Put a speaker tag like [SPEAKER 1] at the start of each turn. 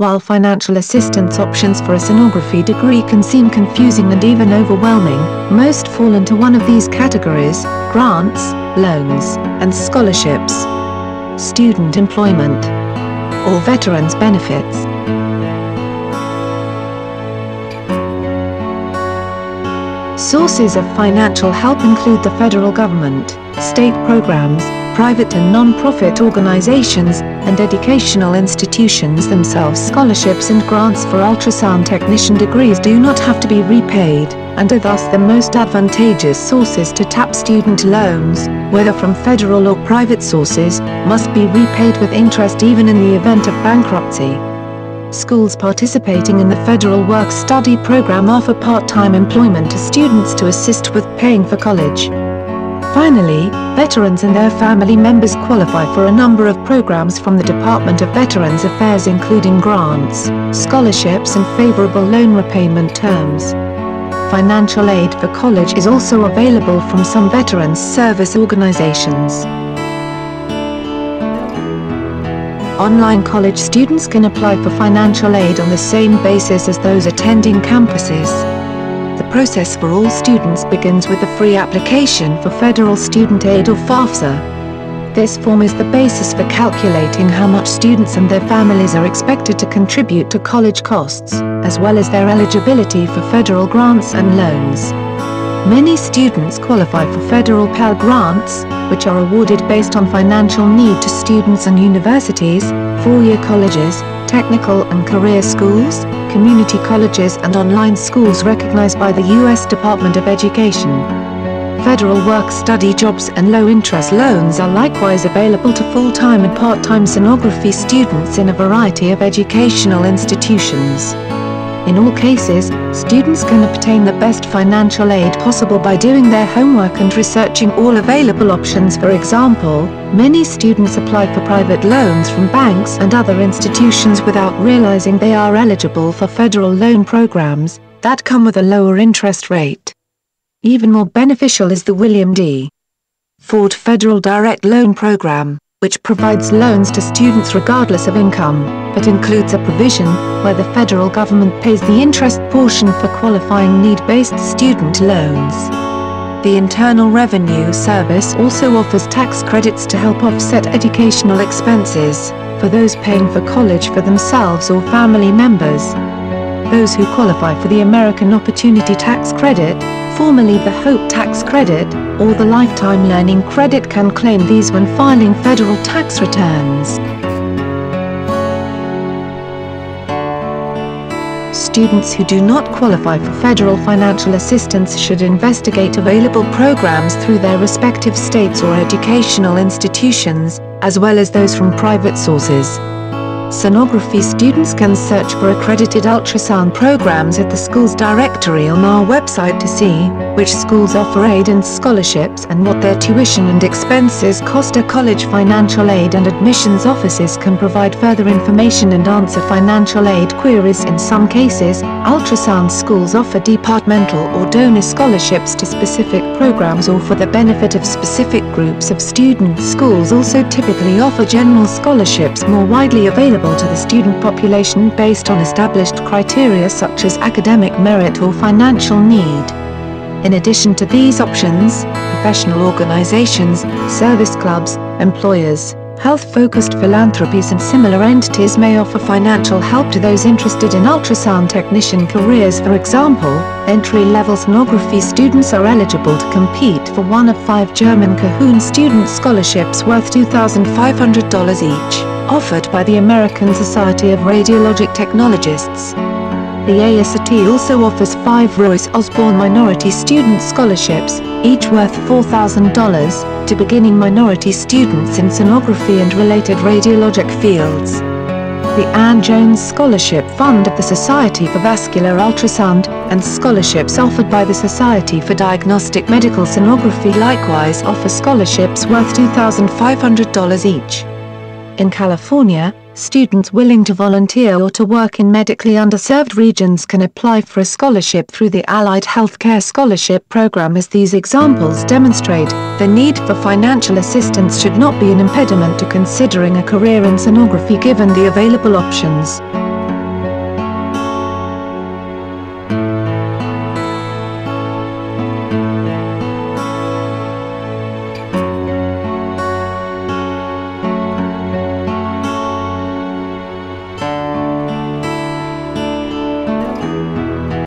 [SPEAKER 1] While financial assistance options for a sonography degree can seem confusing and even overwhelming, most fall into one of these categories: grants, loans, and scholarships, student employment, or veterans benefits. Sources of financial help include the federal government, state programs, private and non-profit organizations, and educational institutions themselves. Scholarships and grants for ultrasound technician degrees do not have to be repaid, and are thus the most advantageous sources to tap. Student loans, whether from federal or private sources, must be repaid with interest even in the event of bankruptcy. Schools participating in the federal work-study program offer part-time employment to students to assist with paying for college. Finally, veterans and their family members qualify for a number of programs from the Department of Veterans Affairs, including grants, scholarships, and favorable loan repayment terms. Financial aid for college is also available from some veterans service organizations. Online college students can apply for financial aid on the same basis as those attending campuses. The process for all students begins with a free application for Federal Student Aid or FAFSA. This form is the basis for calculating how much students and their families are expected to contribute to college costs, as well as their eligibility for federal grants and loans. Many students qualify for federal Pell grants, which are awarded based on financial need to students and universities, four-year colleges, technical and career schools, community colleges, and online schools recognized by the U.S. Department of Education. Federal work-study jobs and low-interest loans are likewise available to full-time and part-time sonography students in a variety of educational institutions. In all cases, students can obtain the best financial aid possible by doing their homework and researching all available options. For example, many students apply for private loans from banks and other institutions without realizing they are eligible for federal loan programs that come with a lower interest rate. Even more beneficial is the William D. Ford Federal Direct Loan Program, which provides loans to students regardless of income, but includes a provision where the federal government pays the interest portion for qualifying need-based student loans. The Internal Revenue Service also offers tax credits to help offset educational expenses for those paying for college for themselves or family members. Those who qualify for the American Opportunity Tax Credit, formerly the Hope Tax Credit, or the Lifetime Learning Credit can claim these when filing federal tax returns. Students who do not qualify for federal financial assistance should investigate available programs through their respective states or educational institutions, as well as those from private sources. Sonography students can search for accredited ultrasound programs at the school's directory on our website to see which schools offer aid and scholarships and what their tuition and expenses cost. A college financial aid and admissions offices can provide further information and answer financial aid queries. In some cases, ultrasound schools offer departmental or donor scholarships to specific programs or for the benefit of specific groups of students. Schools also typically offer general scholarships more widely available to the student population based on established criteria such as academic merit or financial need. In addition to these options, professional organizations, service clubs, employers, health-focused philanthropies and similar entities may offer financial help to those interested in ultrasound technician careers. For example, entry-level sonography students are eligible to compete for one of 5 Jerman-Cahoon student scholarships worth $2,500 each, offered by the American Society of Radiologic Technologists. The ASAT also offers 5 Royce Osborn minority student scholarships, each worth $4,000, to beginning minority students in sonography and related radiologic fields. The Ann Jones Scholarship Fund of the Society for Vascular Ultrasound, and scholarships offered by the Society for Diagnostic Medical Sonography likewise offer scholarships worth $2,500 each. In California, students willing to volunteer or to work in medically underserved regions can apply for a scholarship through the Allied Healthcare Scholarship Program. As these examples demonstrate, the need for financial assistance should not be an impediment to considering a career in sonography given the available options.